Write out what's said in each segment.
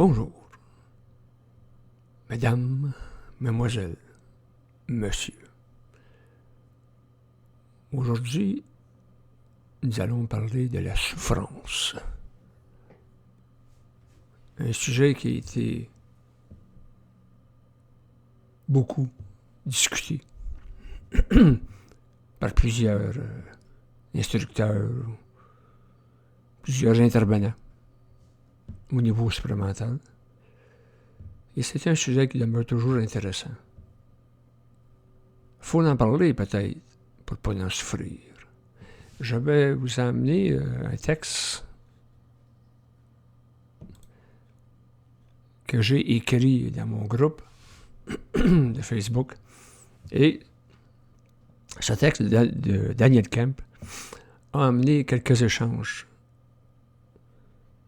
Bonjour, mesdames, mesdemoiselles, messieurs. Aujourd'hui, nous allons parler de la souffrance. Un sujet qui a été beaucoup discuté par plusieurs instructeurs, plusieurs intervenants au niveau supramental. Et c'est un sujet qui demeure toujours intéressant. Il faut en parler peut-être pour ne pas en souffrir. Je vais vous amener un texte que j'ai écrit dans mon groupe de Facebook. Et ce texte de Daniel Kemp a amené quelques échanges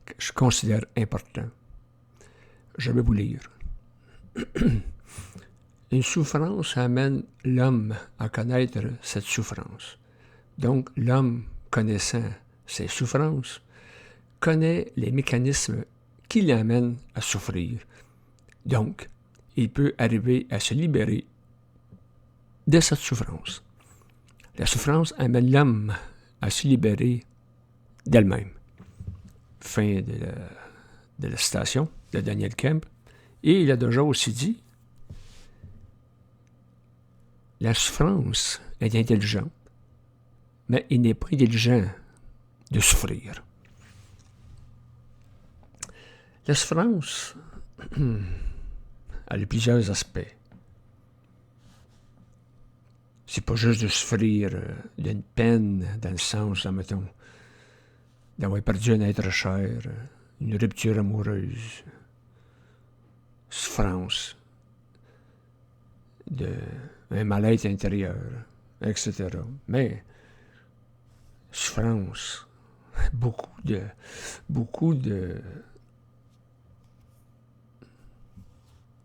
que je considère importants. Je vais vous lire. Une souffrance amène l'homme à connaître cette souffrance. Donc, l'homme, connaissant ses souffrances, connaît les mécanismes qui l'amènent à souffrir. Donc, il peut arriver à se libérer de cette souffrance. La souffrance amène l'homme à se libérer d'elle-même. Fin de la citation de Daniel Kemp. Et il a déjà aussi dit, la souffrance est intelligente, mais il n'est pas intelligent de souffrir. La souffrance a plusieurs aspects. C'est pas juste de souffrir d'une peine, dans le sens, admettons, d'avoir perdu un être cher, une rupture amoureuse, souffrance d'un mal-être intérieur, etc. Mais souffrance, beaucoup de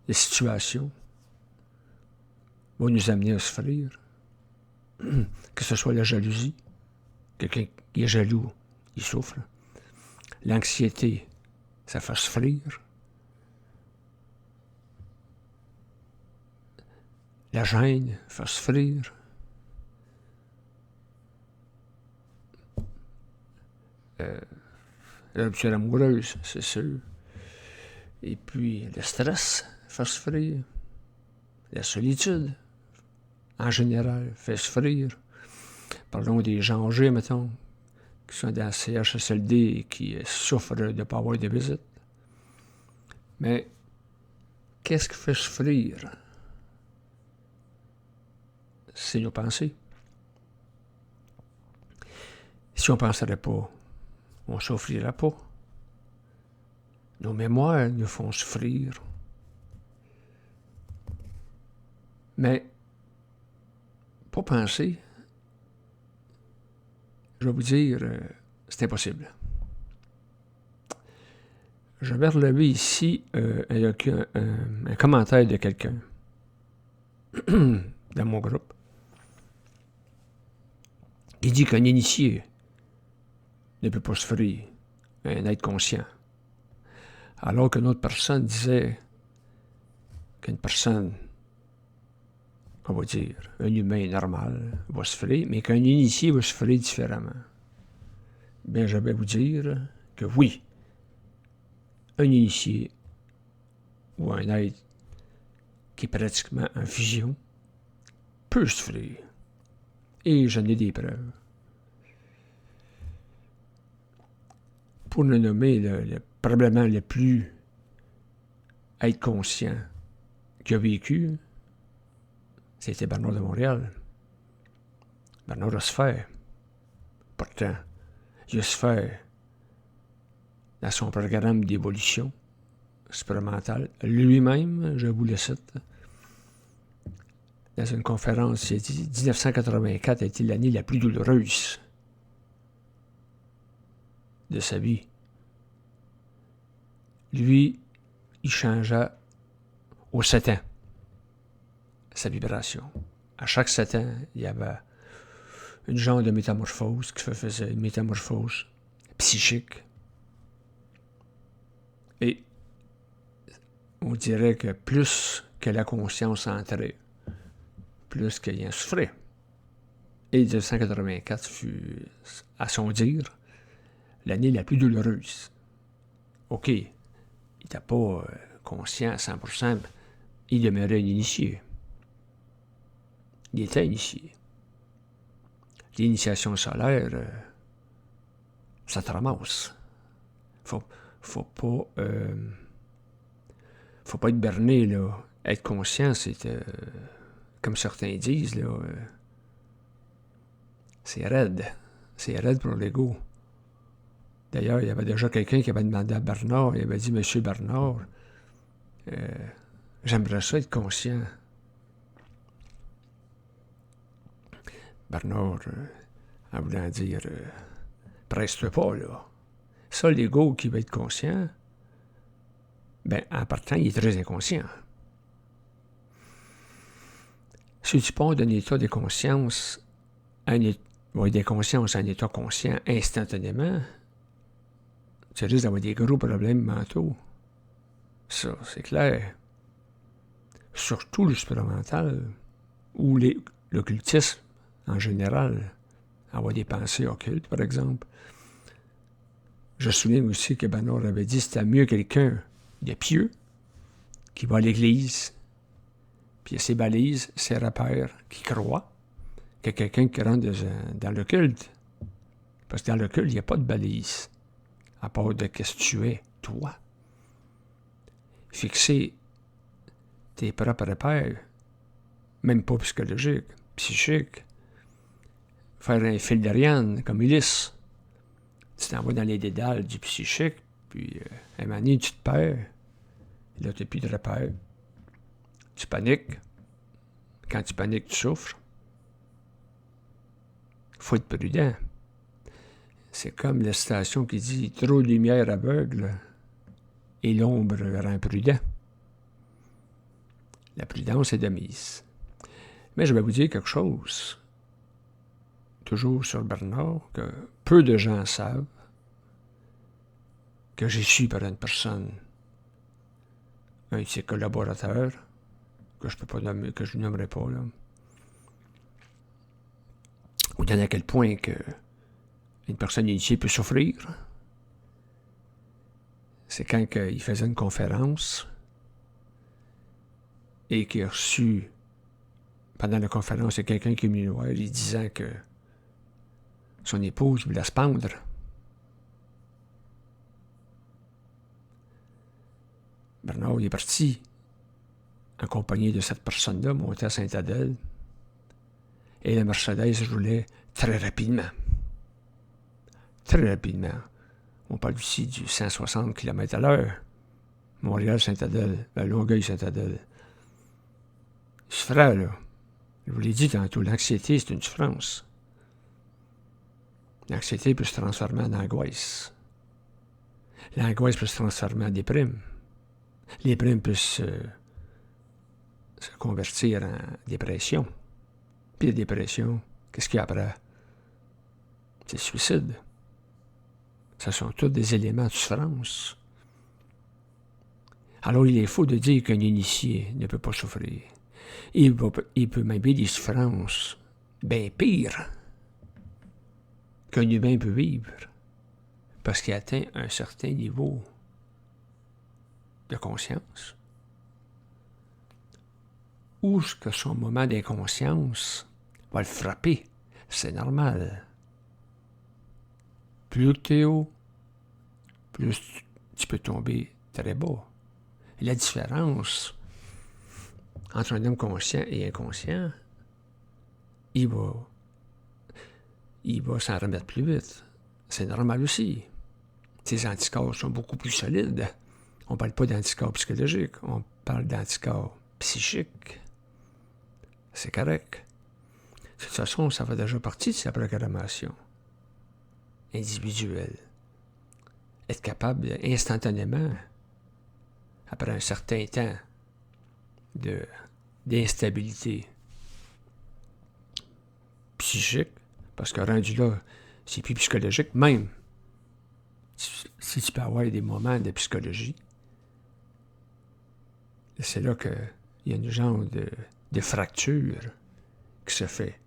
situations vont nous amener à souffrir. Que ce soit la jalousie, quelqu'un qui est jaloux, il souffre. L'anxiété, ça fait souffrir. La gêne fait souffrir. La rupture amoureuse, c'est sûr. Et puis, le stress fait souffrir. La solitude, en général, fait souffrir. Parlons des gens âgés, mettons, qui sont dans la CHSLD et qui souffrent de ne pas avoir de visite. Mais, qu'est-ce qui fait souffrir? C'est nos pensées. Si on ne penserait pas, on ne souffrirait pas. Nos mémoires nous font souffrir. Mais, pour penser, je vais vous dire, c'est impossible. Je vais relever ici un commentaire de quelqu'un dans mon groupe qui dit qu'un initié ne peut pas souffrir, un être conscient. Alors qu'une autre personne disait qu'une personne, on va dire, un humain normal va souffrir, mais qu'un initié va souffrir différemment. Bien, je vais vous dire que oui, un initié ou un être qui est pratiquement en fusion peut souffrir. Et j'en ai des preuves. Pour le nommer, probablement le plus être conscient qui a vécu, c'était Bernard de Montréal. Bernard a souffert. Pourtant, il a souffert dans son programme d'évolution supramentale. Lui-même, je vous le cite, dans une conférence, il a dit 1984 a été l'année la plus douloureuse de sa vie. Lui, il changea aux 7 ans sa vibration. À chaque 7 ans, il y avait une genre de métamorphose qui faisait une métamorphose psychique. Et on dirait que plus que la conscience entrait, plus qu'il en souffrait. Et 1984 fut, à son dire, l'année la plus douloureuse. OK, il n'était pas conscient à 100%, il demeurait un initié. Il était initié. L'initiation solaire, ça te ramasse. Faut pas être berné, là. Être conscient, c'est, comme certains disent, là, c'est raide. C'est raide pour l'ego. D'ailleurs, il y avait déjà quelqu'un qui avait demandé à Bernard, il avait dit, Monsieur Bernard, j'aimerais ça être conscient. Bernard, en voulant dire, presse-toi pas, là. Ça, l'ego qui va être conscient, ben, en partant, il est très inconscient. Si tu pars d'un état de conscience à un état, des consciences à un état conscient instantanément, tu risques d'avoir des gros problèmes mentaux. Ça, c'est clair. Surtout le supramental ou l'occultisme en général. Avoir des pensées occultes, par exemple. Je souligne aussi que Bernard avait dit que c'était mieux quelqu'un de pieux qui va à l'église, puis il a ses balises, ses repères, qui croit, que quelqu'un qui rentre dans le culte. Parce que dans le culte, il n'y a pas de balises, à part de qu'est-ce que tu es, toi. Fixer tes propres repères, même pas psychologiques, psychiques. Faire un fil d'Ariane, comme Ulysse. Tu t'en vas dans les dédales du psychique, puis à un moment donné, tu te perds. Et là, tu n'as plus de repères. Tu paniques. Quand tu paniques, tu souffres. Il faut être prudent. C'est comme la citation qui dit « Trop de lumière aveugle et l'ombre rend prudent ». La prudence est de mise. Mais je vais vous dire quelque chose, toujours sur Bernard, que peu de gens savent, que j'ai su par une personne, un de ses collaborateurs, que je peux pas nommer, que je ne nommerai pas, là. Ou bien à quel point que une personne initiée peut souffrir. C'est quand il faisait une conférence et qu'il a reçu, pendant la conférence, il y a quelqu'un qui est venu le voir, lui disant que son épouse voulait se pendre. Bernard, il est parti, accompagné de cette personne-là, monté à Sainte-Adèle, et la Mercedes roulait très rapidement. Très rapidement. On parle ici du 160 km/h. Montréal-Sainte-Adèle, Longueuil-Sainte-Adèle. Souffrant, là. Je vous l'ai dit tantôt, l'anxiété, c'est une souffrance. L'anxiété peut se transformer en angoisse. L'angoisse peut se transformer en déprime. Les déprime peut se convertir en dépression. Puis la dépression, qu'est-ce qu'il y a après? C'est le suicide. Ce sont tous des éléments de souffrance. Alors, il est faux de dire qu'un initié ne peut pas souffrir. Il peut même vivre des souffrances bien pires qu'un humain peut vivre, parce qu'il atteint un certain niveau de conscience, ou que son moment d'inconscience va le frapper. C'est normal. Plus que tu es haut, plus tu peux tomber très bas. Et la différence entre un homme conscient et inconscient, il va s'en remettre plus vite. C'est normal aussi. Tes anticorps sont beaucoup plus solides. On ne parle pas d'anticorps psychologiques, on parle d'anticorps psychiques. C'est correct. De toute façon, ça fait déjà partie de sa programmation individuelle. Être capable instantanément, après un certain temps d'instabilité psychique, parce que rendu là, c'est plus psychologique, même si tu peux avoir des moments de psychologie, c'est là qu'il y a une genre de fracture qui se fait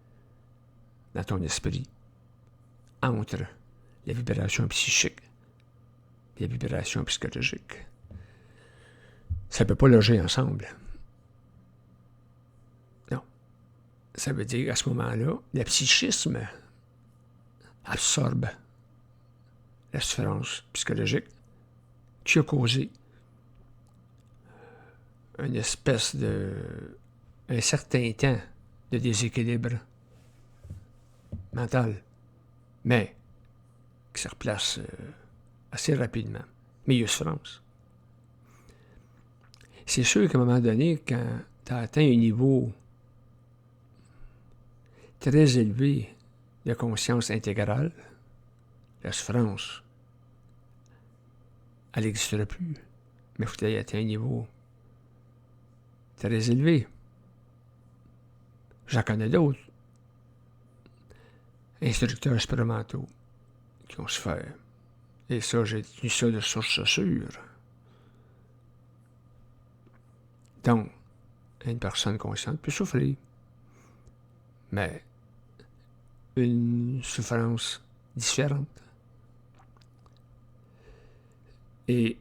dans ton esprit entre la vibration psychique et la vibration psychologique. Ça ne peut pas loger ensemble. Non. Ça veut dire qu'à ce moment-là, le psychisme absorbe la souffrance psychologique qui a causé une espèce un certain temps de déséquilibre mental, mais qui se replace assez rapidement. Mais il y a souffrance. C'est sûr qu'à un moment donné, quand tu as atteint un niveau très élevé de conscience intégrale, la souffrance, elle n'existera plus. Mais il faut que tu aies atteint un niveau très élevé. J'en connais d'autres. Instructeurs expérimentaux qui ont souffert. Et ça, j'ai tenu ça de source sûre. Donc, une personne consciente peut souffrir. Mais une souffrance différente. Et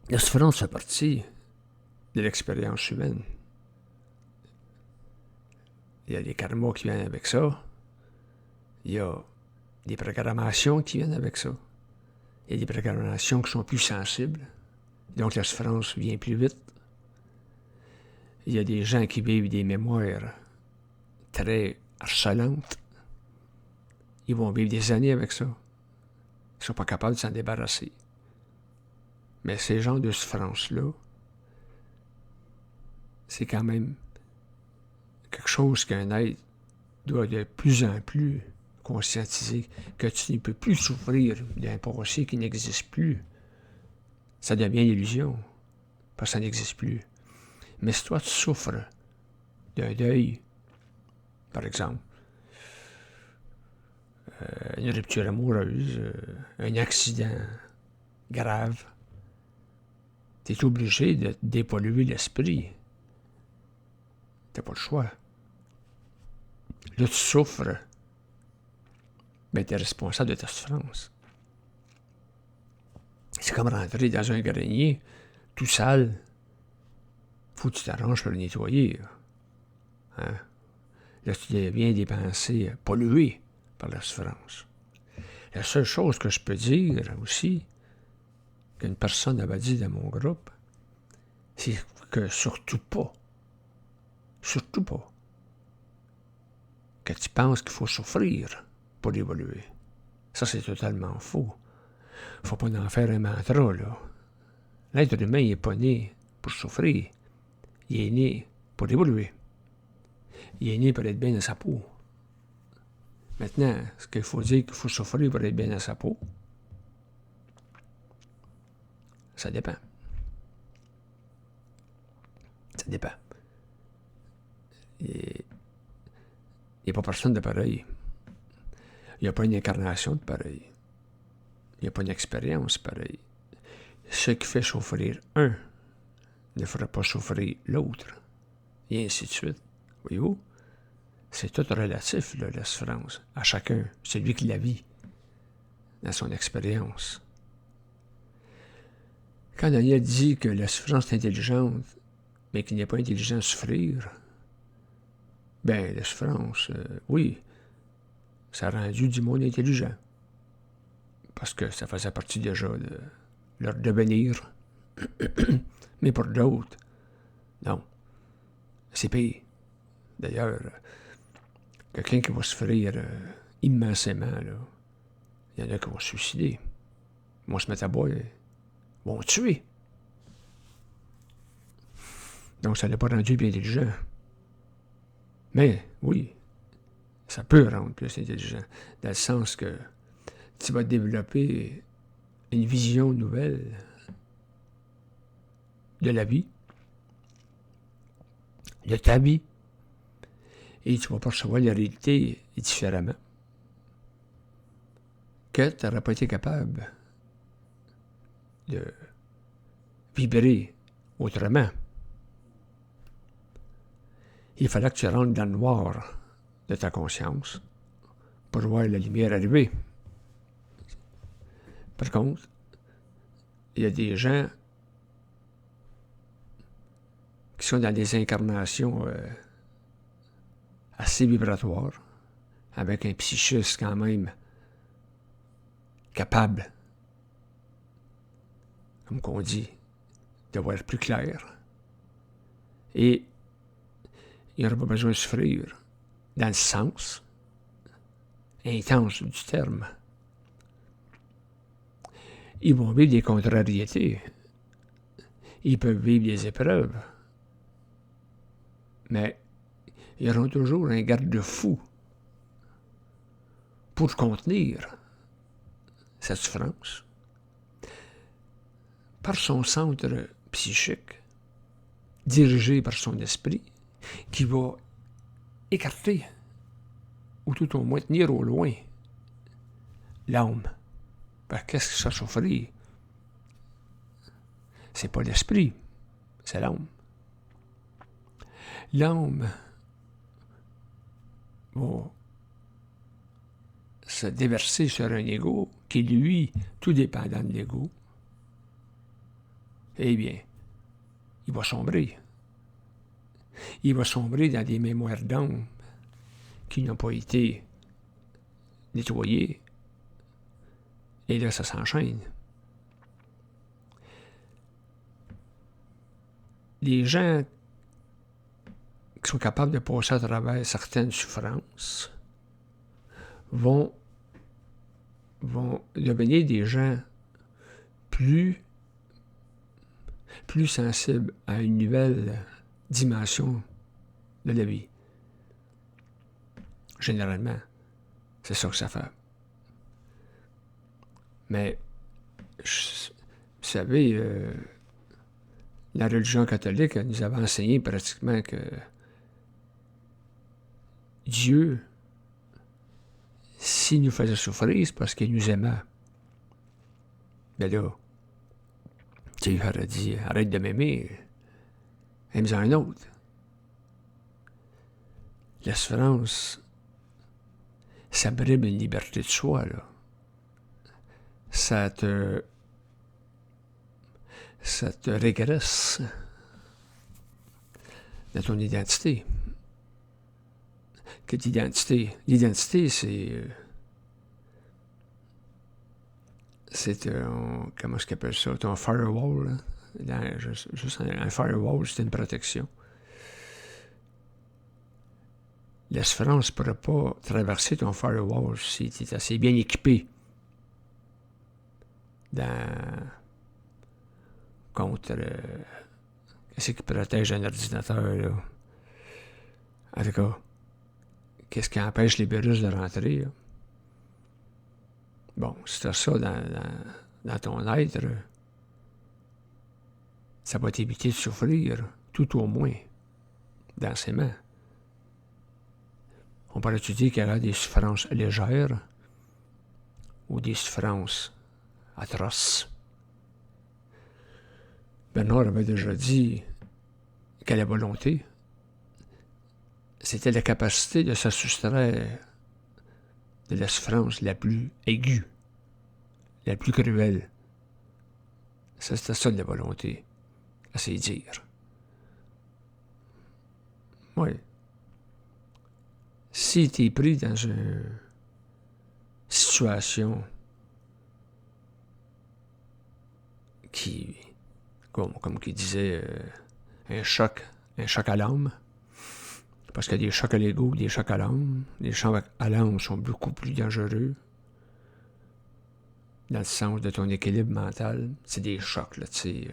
la souffrance fait partie de l'expérience humaine. Il y a des karmas qui viennent avec ça. Il y a des programmations qui viennent avec ça. Il y a des programmations qui sont plus sensibles. Donc la souffrance vient plus vite. Il y a des gens qui vivent des mémoires très harcelantes. Ils vont vivre des années avec ça. Ils ne sont pas capables de s'en débarrasser. Mais ces genres de souffrance-là, c'est quand même quelque chose qu'un être doit de plus en plus conscientiser, que tu ne peux plus souffrir d'un passé qui n'existe plus. Ça devient une illusion, parce que ça n'existe plus. Mais si toi tu souffres d'un deuil, par exemple, une rupture amoureuse, un accident grave, tu es obligé de dépolluer l'esprit. Tu n'as pas le choix. Là, tu souffres, mais tu es responsable de ta souffrance. C'est comme rentrer dans un grenier tout sale. Faut que tu t'arranges pour le nettoyer. Hein? Là, tu deviens des pensées polluées par la souffrance. La seule chose que je peux dire aussi, qu'une personne avait dit dans mon groupe, c'est que surtout pas, que tu penses qu'il faut souffrir pour évoluer. Ça, c'est totalement faux. Faut pas en faire un mantra, là. L'être humain n'est pas né pour souffrir. Il est né pour évoluer. Il est né pour être bien dans sa peau. Maintenant, ce qu'il faut dire qu'il faut souffrir pour être bien dans sa peau, ça dépend. Ça dépend. Il n'y a pas personne de pareil. Il n'y a pas une incarnation de pareil. Il n'y a pas une expérience pareille. Ce qui fait souffrir un ne fera pas souffrir l'autre. Et ainsi de suite. Voyez-vous? C'est tout relatif, là, la souffrance. À chacun, celui qui la vit dans son expérience. Quand Daniel dit que la souffrance est intelligente, mais qu'il n'est pas intelligent à souffrir, ben, la souffrance, oui, ça a rendu du monde intelligent. Parce que ça faisait partie déjà de leur devenir. Mais pour d'autres, non. C'est pire. D'ailleurs, quelqu'un qui va souffrir immensément, là, il y en a qui vont se suicider. Ils vont se mettre à boire, ils vont tuer. Donc, ça n'a pas rendu plus intelligent. Mais, oui, ça peut rendre plus intelligent, dans le sens que tu vas développer une vision nouvelle de la vie, de ta vie, et tu vas percevoir la réalité différemment, que tu n'aurais pas été capable de vibrer autrement. Il fallait que tu rentres dans le noir de ta conscience pour voir la lumière arriver. Par contre, il y a des gens qui sont dans des incarnations assez vibratoires, avec un psychisme quand même capable, comme qu'on dit, de voir plus clair. Et il n'y aura pas besoin de souffrir dans le sens intense du terme. Ils vont vivre des contrariétés. Ils peuvent vivre des épreuves. Mais ils auront toujours un garde-fou pour contenir cette souffrance. Par son centre psychique, dirigé par son esprit, qui va écarter, ou tout au moins tenir au loin, l'âme. Ben, qu'est-ce que ça souffrit? C'est pas l'esprit, c'est l'âme. L'âme va se déverser sur un ego qui, lui, tout dépendant de l'ego, eh bien, il va sombrer. Il va sombrer dans des mémoires d'âme qui n'ont pas été nettoyées. Et là, ça s'enchaîne. Les gens qui sont capables de passer à travers certaines souffrances vont devenir des gens plus sensibles à une nouvelle dimension de la vie. Généralement, c'est ça que ça fait. Mais, vous savez, la religion catholique nous avait enseigné pratiquement que Dieu, s'il nous faisait souffrir, c'est parce qu'il nous aimait. Mais là, Dieu aurait dit, arrête de m'aimer, aime-en un autre. La souffrance, ça brime une liberté de soi, là. Ça te régresse dans ton identité. Quelle identité? L'identité, c'est comment est-ce qu'on appelle ça? Ton firewall. Juste un firewall, c'est une protection. La souffrance ne pourra pas traverser ton firewall si tu es assez bien équipé contre qu'est-ce qui protège un ordinateur, là? En tout cas, qu'est-ce qui empêche les virus de rentrer, là? Bon, si tu as ça dans ton être, ça va t'éviter de souffrir, tout au moins, densément. On pourrait étudier qu'il y a des souffrances légères ou des souffrances atroces. Bernard avait déjà dit que la volonté, c'était la capacité de se soustraire de la souffrance la plus aiguë, la plus cruelle. Ça, c'était ça de la volonté, à se dire. Oui. Si tu es pris dans une situation qui, comme qui disait, un choc à l'âme, parce qu'il y a des chocs à l'ego, des chocs à l'âme. Les chocs à l'âme sont beaucoup plus dangereux dans le sens de ton équilibre mental. C'est des chocs, là, tu sais,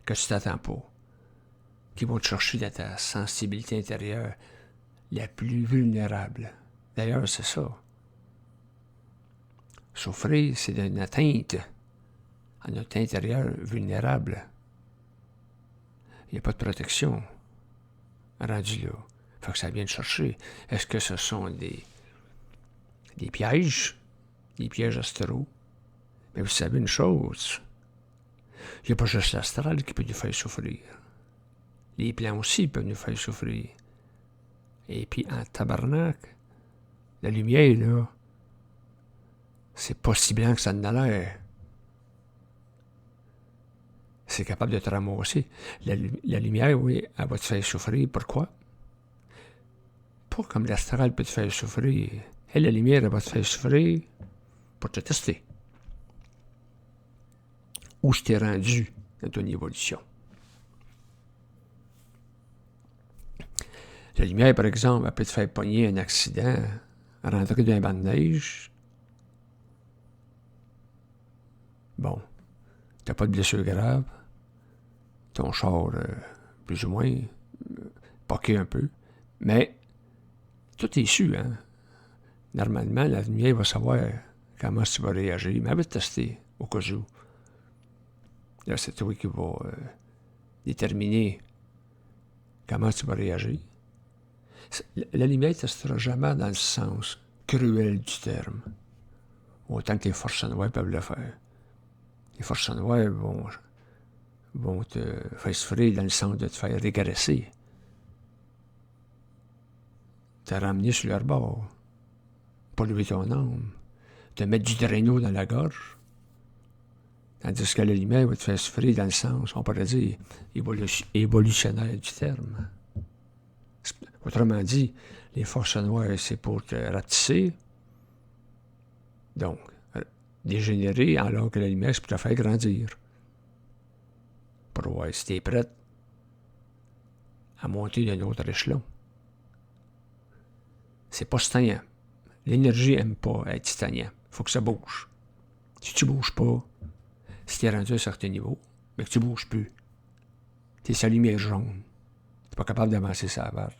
que tu t'attends pas, qui vont te chercher dans ta sensibilité intérieure la plus vulnérable. D'ailleurs, c'est ça. Souffrir, c'est une atteinte à notre intérieur vulnérable. Il n'y a pas de protection rendue là. Fait que ça vient de chercher. Est-ce que ce sont des pièges? Des pièges astraux? Mais vous savez une chose, il n'y a pas juste l'astral qui peut nous faire souffrir. Les plans aussi peuvent nous faire souffrir. Et puis, en tabarnak, la lumière, là, c'est pas si blanc que ça en a l'air. C'est capable de te ramasser. La lumière, oui, elle va te faire souffrir. Pourquoi? Pas comme l'astral peut te faire souffrir. Et la lumière, elle va te faire souffrir pour te tester. Où je t'ai rendu dans ton évolution. La lumière, par exemple, elle peut te faire pogner un accident, rentrer dans un banc de neige. Bon, t'as pas de blessure grave. Ton char, plus ou moins, poqué un peu. Mais, tout est su, hein. Normalement, la lumière va savoir comment tu vas réagir, mais elle va te tester, au cas où. Là, c'est toi qui vas déterminer comment tu vas réagir. La lumière ne testera jamais dans le sens cruel du terme. Autant que les forces noires peuvent le faire. Les forces noires vont te faire souffrir dans le sens de te faire régresser. Te ramener sur leur bord. Polluer ton âme. Te mettre du drainot dans la gorge. Tandis que la lumière va te faire souffrir dans le sens, on pourrait dire, évolutionnaire du terme. Autrement dit, les forces noires, c'est pour te ratisser. Donc, dégénérer, alors que la lumière, c'est pour te faire grandir. Pour voir si tu es prête à monter d'un autre échelon. C'est pas stagnant. L'énergie n'aime pas être stagnant. Il faut que ça bouge. Si tu bouges pas, si tu es rendu à un certain niveau, mais que tu bouges plus, tu es sa lumière jaune, tu n'es pas capable d'avancer sa barre,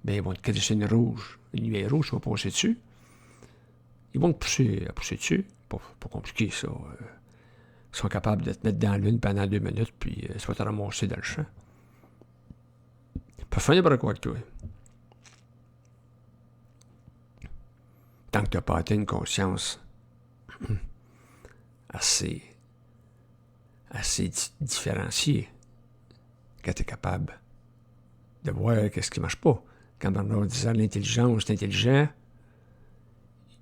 bien, ils vont te crisser une rouge. Une lumière rouge, tu vas passer dessus. Ils vont te pousser dessus. Pas compliqué, ça. Ils sont capables de te mettre dans la lune pendant 2 minutes, puis ça va te ramasser dans le champ. Pas finir par quoi avec toi. Tant que tu n'as pas atteint une conscience assez différenciée, que tu es capable de voir qu'est-ce qui ne marche pas. Quand Bernard disait l'intelligence, c'est intelligent,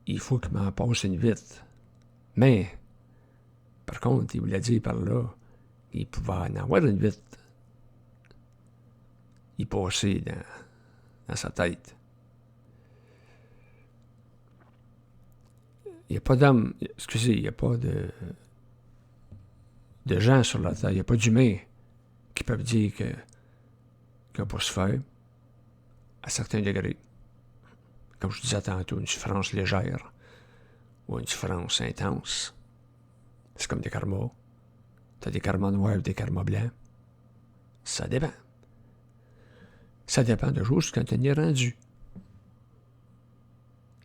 il faut qu'il m'en passe une vite. Mais, par contre, il voulait dire par là, il pouvait en avoir une vite. Il passait dans sa tête. Il n'y a pas d'homme, excusez, il n'y a pas de gens sur la terre, il n'y a pas d'humains qui peuvent dire qu'on peut se faire à certains degrés. Comme je disais tantôt, une souffrance légère ou une souffrance intense. C'est comme des karmas. Tu as des karmas noirs ou des karmas blancs. Ça dépend. Ça dépend de juste quand tu y es rendu.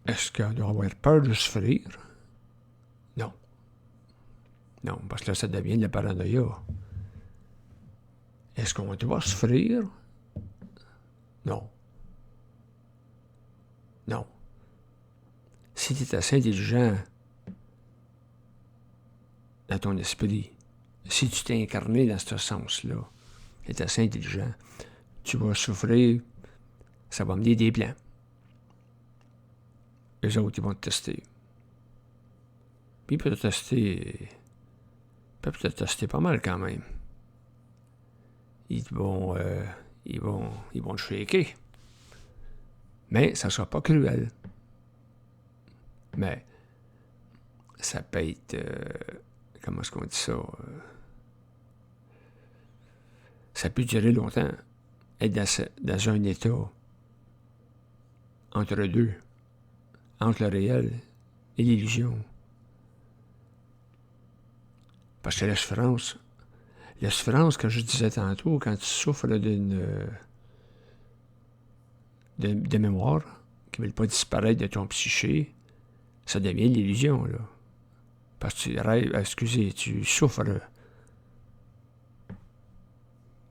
Est-ce qu'on doit avoir peur de souffrir? Non. Non, parce que là, ça devient de la paranoïa. Est-ce qu'on doit souffrir? Non. Non. Si tu es assez intelligent dans ton esprit, si tu t'es incarné dans ce sens-là, tu es assez intelligent, tu vas souffrir, ça va mener des plans. Les autres, ils vont te tester. Puis ils peuvent te tester pas mal quand même. Ils vont te shaker. Mais ça ne sera pas cruel. Mais ça peut être, comment est-ce qu'on dit ça? Ça peut durer longtemps. Être dans un état entre deux, entre le réel et l'illusion. Parce que la souffrance, comme je disais tantôt, quand tu souffres de mémoire qui ne veulent pas disparaître de ton psyché, ça devient l'illusion, là. Parce que tu rêves, tu souffres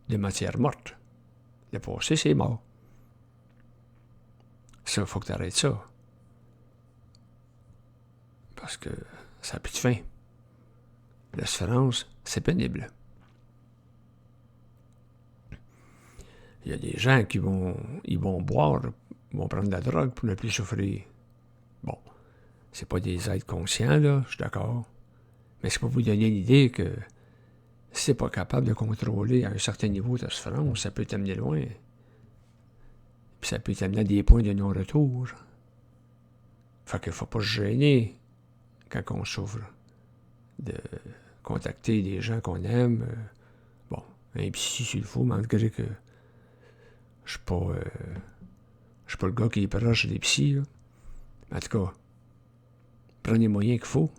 de matière morte. Le passé, c'est mort. Ça, il faut que tu arrêtes ça. Parce que ça n'a plus de fin. La souffrance, c'est pénible. Il y a des gens qui ils vont boire, ils vont prendre de la drogue pour ne plus souffrir. Bon, c'est pas des êtres conscients, là, je suis d'accord. Mais c'est pour vous donner l'idée que si t'es pas capable de contrôler à un certain niveau ta souffrance, ça peut t'amener loin. Puis ça peut t'amener à des points de non-retour. Fait qu'il faut pas se gêner quand on souffre de contacter des gens qu'on aime. Bon, un psy s'il faut, malgré que je suis pas le gars qui est proche des psys, là. En tout cas, prenez les moyens qu'il faut.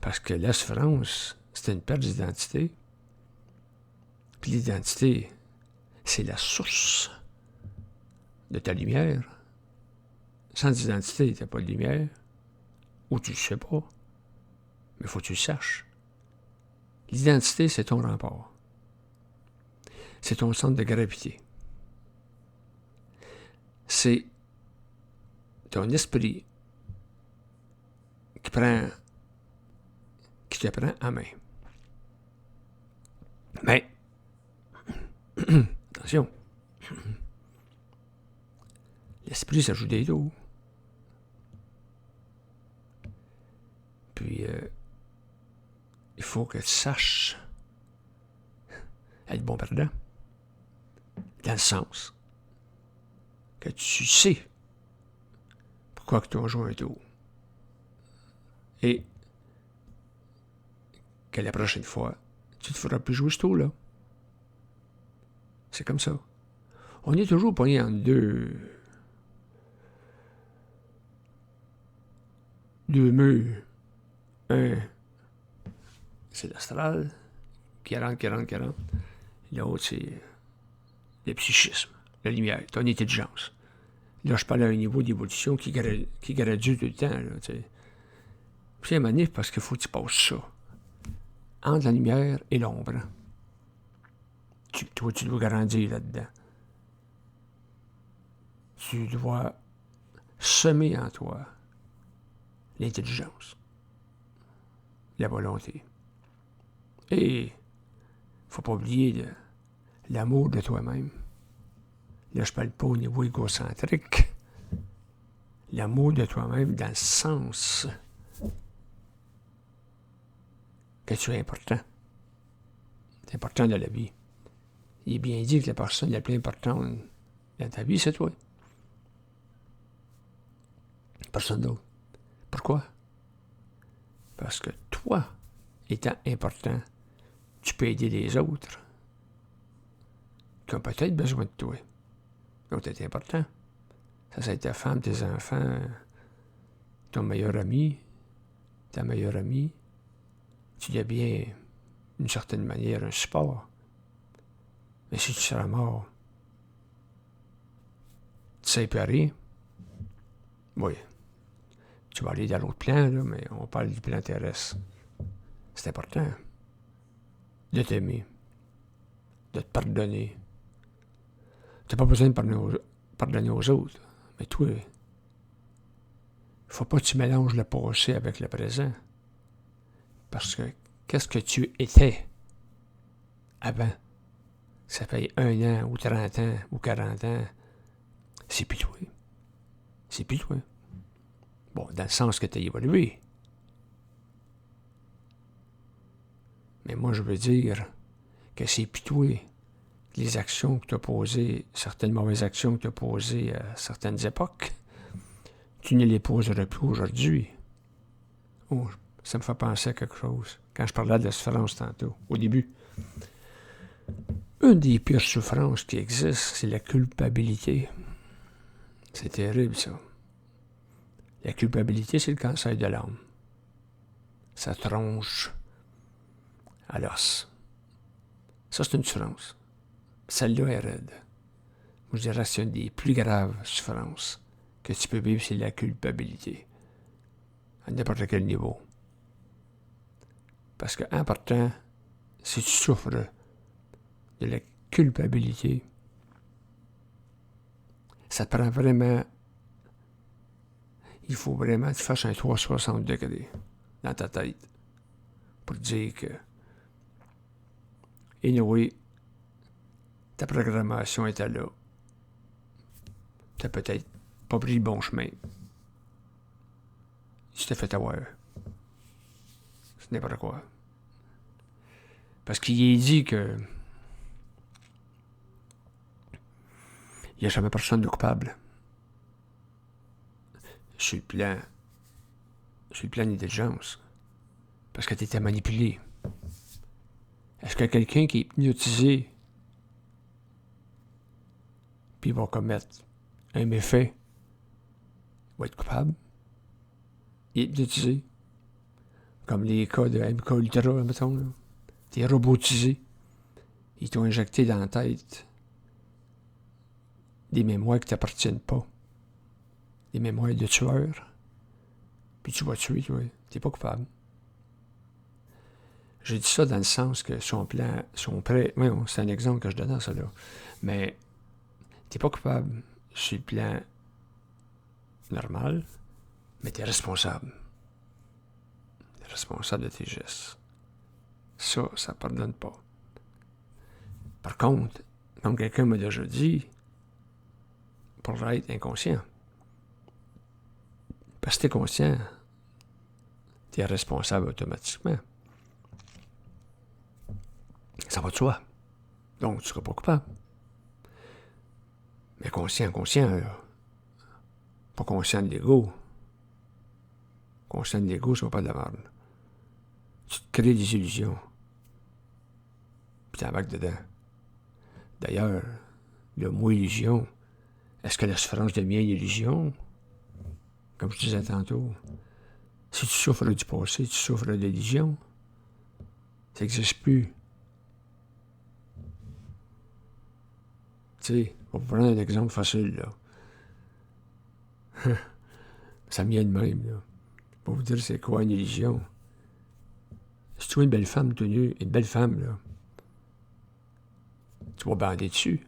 Parce que la souffrance, c'est une perte d'identité. Puis l'identité, c'est la source de ta lumière. Sans identité, t'as pas de lumière. Ou tu le sais pas. Mais il faut que tu le saches. L'identité, c'est ton rempart. C'est ton centre de gravité. C'est ton esprit qui te prend en main. Mais, attention, l'esprit, ça joue des tours. Puis, il faut que tu saches être bon perdant. Dans le sens que tu sais pourquoi que tu as joué un tour. Et que la prochaine fois, tu ne te feras plus jouer ce tour-là. C'est comme ça. On est toujours pogné en deux murs. Un, c'est l'astral, qui rentre. L'autre, c'est le psychisme, la lumière, ton intelligence. Là, je parle à un niveau d'évolution qui gradue tout le temps. Là, t'sais. Puis à un moment donné, parce qu'il faut que tu passes ça. Entre la lumière et l'ombre. Toi, tu dois grandir là-dedans. Tu dois semer en toi l'intelligence, la volonté. Et il ne faut pas oublier l'amour de toi-même. Là, je ne parle pas au niveau égocentrique. L'amour de toi-même dans le sens que tu es important. C'est important dans la vie. Il est bien dit que la personne la plus importante dans ta vie, c'est toi. Personne d'autre. Pourquoi? Parce que toi, étant important, tu peux aider les autres qui ont peut-être besoin de toi. Donc, c'est important. Ça va être ta femme, tes enfants, ton meilleur ami, ta meilleure amie. Tu deviens, d'une certaine manière, un support. Mais si tu seras mort, tu sais plus rien. Oui. Tu vas aller dans l'autre plan, là, mais on parle du plan terrestre. C'est important de t'aimer, de te pardonner. Tu n'as pas besoin de pardonner aux autres. Mais toi, il ne faut pas que tu mélanges le passé avec le présent. Parce que qu'est-ce que tu étais avant? Ça fait 1 an, ou 30 ans, ou 40 ans. C'est plus toi. C'est plus toi. Bon, dans le sens que tu as évolué. Mais moi, je veux dire que c'est plus toi. Les actions que tu as posées, certaines mauvaises actions que tu as posées à certaines époques, tu ne les poseras plus aujourd'hui. Oh, ça me fait penser à quelque chose. Quand je parlais de la souffrance tantôt, au début. Une des pires souffrances qui existent, c'est la culpabilité. C'est terrible, ça. La culpabilité, c'est le cancer de l'âme. Ça tronche à l'os. Ça, c'est une souffrance. Celle-là est raide. Moi, je dirais que c'est une des plus graves souffrances que tu peux vivre, c'est la culpabilité. À n'importe quel niveau. Parce qu'en partant, si tu souffres de la culpabilité, ça te prend vraiment... Il faut vraiment que tu fasses un 360 degrés dans ta tête pour te dire que... Anyway, ta programmation était là. T'as peut-être pas pris le bon chemin. Tu t'es fait avoir. C'est n'importe quoi. Parce qu'il est dit que il n'y a jamais personne de coupable. Sur le plan d'intelligence. Parce que tu étais manipulé. Est-ce que quelqu'un qui est hypnotisé puis va commettre un méfait va être coupable? Il est hypnotisé. Comme les cas de MK Ultra, mettons, là. T'es robotisé. Ils t'ont injecté dans la tête des mémoires qui ne t'appartiennent pas. Des mémoires de tueur. Puis tu vas tuer, toi. T'es pas coupable. J'ai dit ça dans le sens que son prêt... Oui, c'est un exemple que je donne à ça, là. Mais t'es pas coupable sur le plan normal, mais t'es responsable. T'es responsable de tes gestes. Ça pardonne pas. Par contre, comme quelqu'un m'a déjà dit, pour être inconscient. Parce que t'es conscient, t'es responsable automatiquement. Ça va de soi. Donc, tu seras pas coupable. Mais conscient, là. Pas conscient de l'ego. Conscient de l'ego, c'est pas de la merde. Tu te crées des illusions. Puis t'embarques dedans. D'ailleurs, le mot illusion, est-ce que la souffrance devient une illusion? Comme je disais tantôt, si tu souffres du passé, tu souffres de l'illusion. Ça n'existe plus. Tu sais, on va prendre un exemple facile, là. Ça me vient de même, là. Pour vous dire c'est quoi une illusion. Si tu vois une belle femme tenue, une belle femme, là, tu vas bander dessus.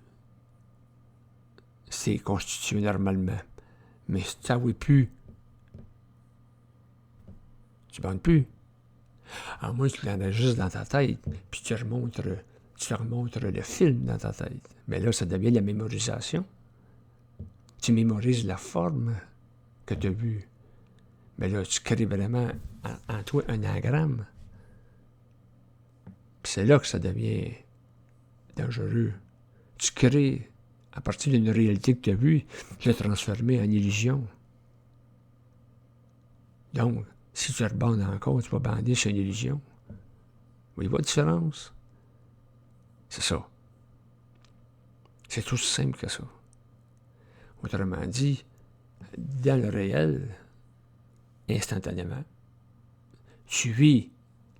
C'est constitué normalement. Mais si tu n'avoues plus, tu bandes plus. À moins que tu l'enregistres dans ta tête, puis tu remontres le film dans ta tête. Mais là, ça devient la mémorisation. Tu mémorises la forme que tu as vue. Mais là, tu crées vraiment en toi un anagramme. Puis c'est là que ça devient dangereux. Tu crées, à partir d'une réalité que tu as vue, tu l'as transformée en illusion. Donc, si tu rebandes encore, tu vas bander sur une illusion. Voyez-vous la différence? C'est ça. C'est aussi simple que ça. Autrement dit, dans le réel, instantanément, tu vis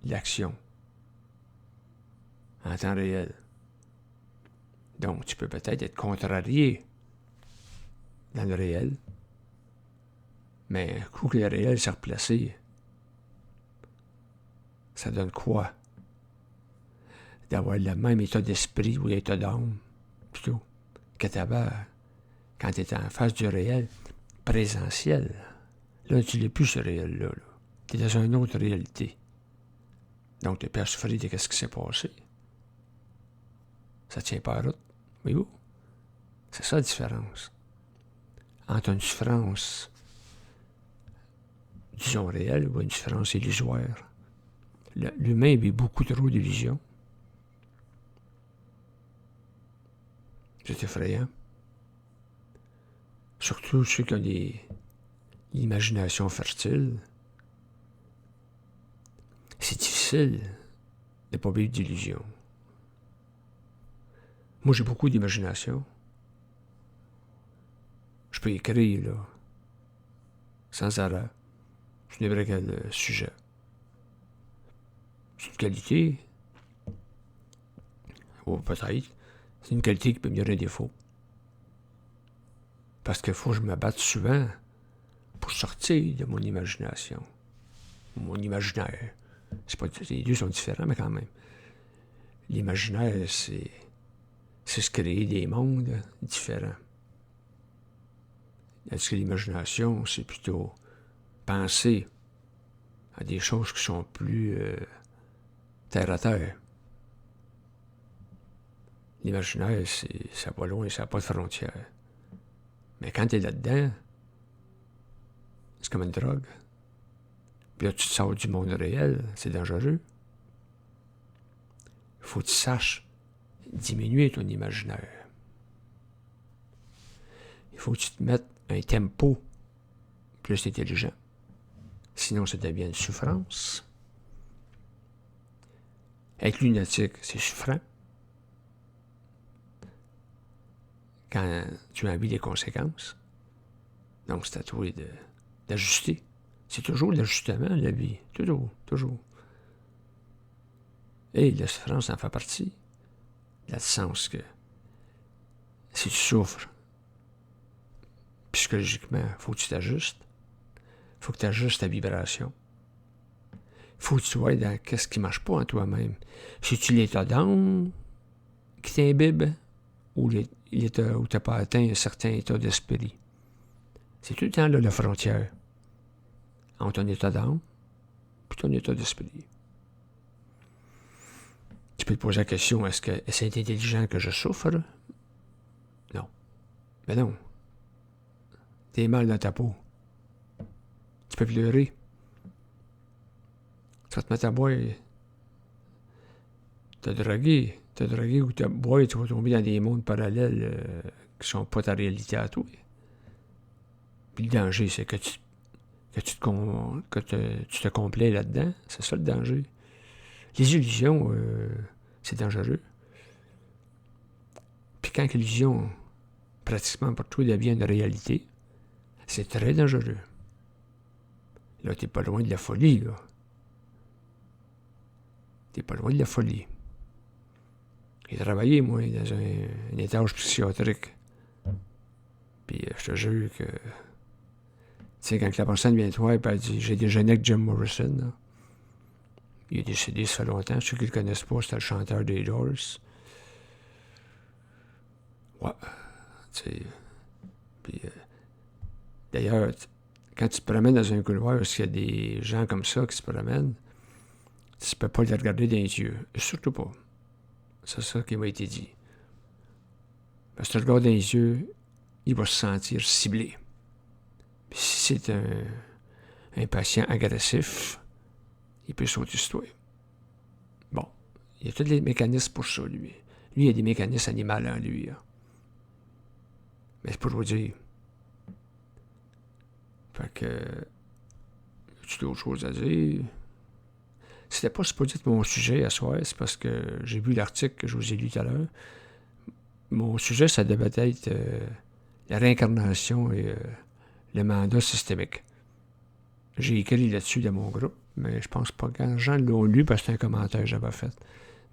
l'action en temps réel. Donc, tu peux peut-être être contrarié dans le réel, mais un coup que le réel s'est replacé, ça donne quoi? D'avoir le même état d'esprit ou l'état d'âme, plutôt, que tu avais quand tu étais en face du réel présentiel. Là, tu n'es plus ce réel-là. Là. Tu es dans une autre réalité. Donc, tu es persuadé de ce qui s'est passé. Ça ne tient pas à route. Voyez-vous? C'est ça la différence. Entre une souffrance, disons, réelle ou une souffrance illusoire. L'humain vit beaucoup trop d'illusions. C'est effrayant. Surtout ceux qui ont l'imagination fertile. C'est difficile de ne pas vivre d'illusions. Moi, j'ai beaucoup d'imagination. Je peux écrire, là, sans arrêt, sur n'importe quel sujet. C'est une qualité, ou peut-être, c'est une qualité qui peut me dire un défaut. Parce qu'il faut que je me batte souvent pour sortir de mon imagination. Mon imaginaire. Les deux sont différents, mais quand même. L'imaginaire, c'est se créer des mondes différents. Est-ce que l'imagination, c'est plutôt penser à des choses qui sont plus terre à terre. L'imaginaire, ça va loin, ça n'a pas de frontières. Mais quand tu es là-dedans, c'est comme une drogue. Puis là, tu te sors du monde réel, c'est dangereux. Il faut que tu saches diminuer ton imaginaire. Il faut que tu te mettes un tempo plus intelligent. Sinon, ça devient une souffrance. Être lunatique, c'est souffrant. Quand tu as envie des conséquences. Donc, c'est à toi d'ajuster. C'est toujours l'ajustement, la vie. Toujours, toujours. Et la souffrance en fait partie. Dans le sens que si tu souffres, psychologiquement, il faut que tu t'ajustes. Il faut que tu ajustes ta vibration. Il faut que tu vois dans qu'est-ce qui ne marche pas en toi-même. C'est-tu l'état d'âme qui t'imbibe ou l'état où tu n'as pas atteint un certain état d'esprit? C'est tout le temps là la frontière entre ton état d'âme et ton état d'esprit. Tu peux te poser la question, est-ce que c'est intelligent que je souffre? Non. Mais non. T'es mal dans ta peau. Tu peux pleurer. Tu vas te mettre à boire. T'as drogué ou t'as boire, tu vas tomber dans des mondes parallèles qui sont pas ta réalité à toi. Puis le danger, c'est que tu te complais là-dedans. C'est ça le danger. Les illusions, c'est dangereux. Puis quand l'illusion, pratiquement pour toi, devient une réalité, c'est très dangereux. Là, t'es pas loin de la folie, là. T'es pas loin de la folie. J'ai travaillé, moi, dans un étage psychiatrique. Puis je te jure que... Tu sais, quand la personne vient te voir et elle dit « J'ai déjeuné avec Jim Morrison, là. » Il est décédé, ça fait longtemps. Ceux qui le connaissent pas, c'était le chanteur des Doors. Ouais. Tu sais... Puis... d'ailleurs, quand tu te promènes dans un couloir, parce qu'il y a des gens comme ça qui se promènent, tu ne peux pas les regarder dans les yeux. Surtout pas. C'est ça qui m'a été dit. Parce que tu le regardes dans les yeux, il va se sentir ciblé. Puis si c'est un patient agressif, il peut sauter sur toi. Bon. Il y a tous les mécanismes pour ça, lui. Lui, il y a des mécanismes animaux en lui. Là. Mais c'est pour vous dire. Fait que... As-tu d'autres choses à dire? C'était pas supposé être mon sujet à soir, c'est parce que j'ai vu l'article que je vous ai lu tout à l'heure. Mon sujet, ça devait être la réincarnation et le mandat systémique. J'ai écrit là-dessus dans mon groupe, mais je pense pas que les gens l'ont lu parce que c'est un commentaire que j'avais fait.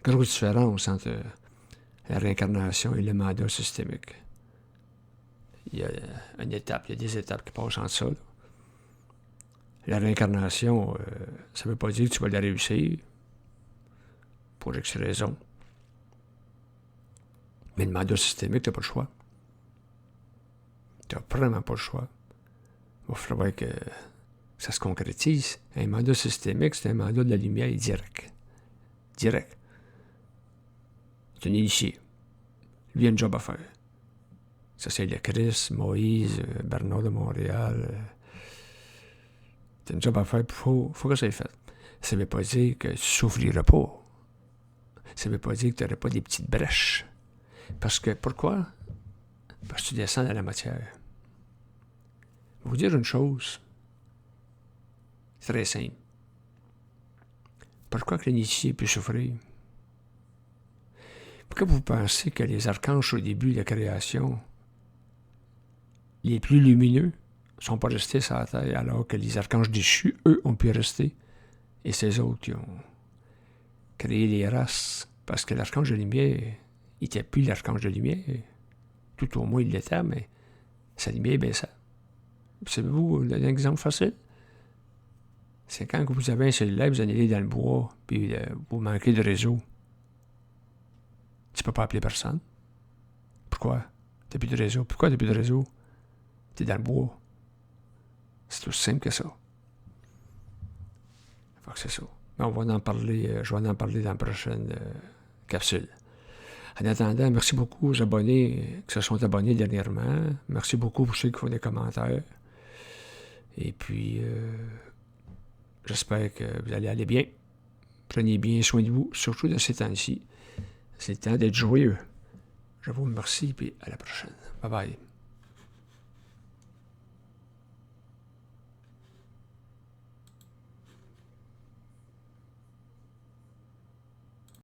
Grosse différence entre la réincarnation et le mandat systémique. Il y a une étape, il y a des étapes qui passent entre ça. Là. La réincarnation, ça ne veut pas dire que tu vas la réussir pour X raisons. Mais le mandat systémique, tu n'as pas le choix. Tu n'as vraiment pas le choix. Il va falloir que ça se concrétise. Un mandat systémique, c'est un mandat de la lumière direct. Direct. C'est un initié. Lui, il a un job à faire. Ça, c'est le Christ, Moïse, Bernard de Montréal. C'est un job à faire, il faut que ça soit fait. Ça ne veut pas dire que tu ne souffriras pas. Ça ne veut pas dire que tu n'auras pas des petites brèches. Parce que, pourquoi? Parce que tu descends dans la matière. Je vais vous dire une chose. Très simple. Pourquoi que l'initié peut souffrir? Pourquoi vous pensez que les archanges au début de la création, les plus lumineux, ne sont pas restés sur la terre, alors que les archanges déchus, eux, ont pu rester? Et ces autres qui ont créé les races, parce que l'archange de lumière, il n'était plus l'archange de lumière. Tout au moins, il l'était, mais sa lumière baissait. Savez-vous un exemple facile? C'est quand vous avez un cellulaire, vous allez dans le bois, puis vous manquez de réseau. Tu ne peux pas appeler personne. Pourquoi? Tu n'as plus de réseau. Pourquoi tu n'as plus de réseau? Tu es dans le bois. C'est aussi simple que ça. Fait que c'est ça. Mais on va en parler, je vais en parler dans la prochaine capsule. En attendant, merci beaucoup aux abonnés qui se sont abonnés dernièrement. Merci beaucoup pour ceux qui font des commentaires. Et puis, j'espère que vous allez aller bien. Prenez bien soin de vous, surtout de ces temps-ci. C'est le temps d'être joyeux. Je vous remercie et à la prochaine. Bye bye.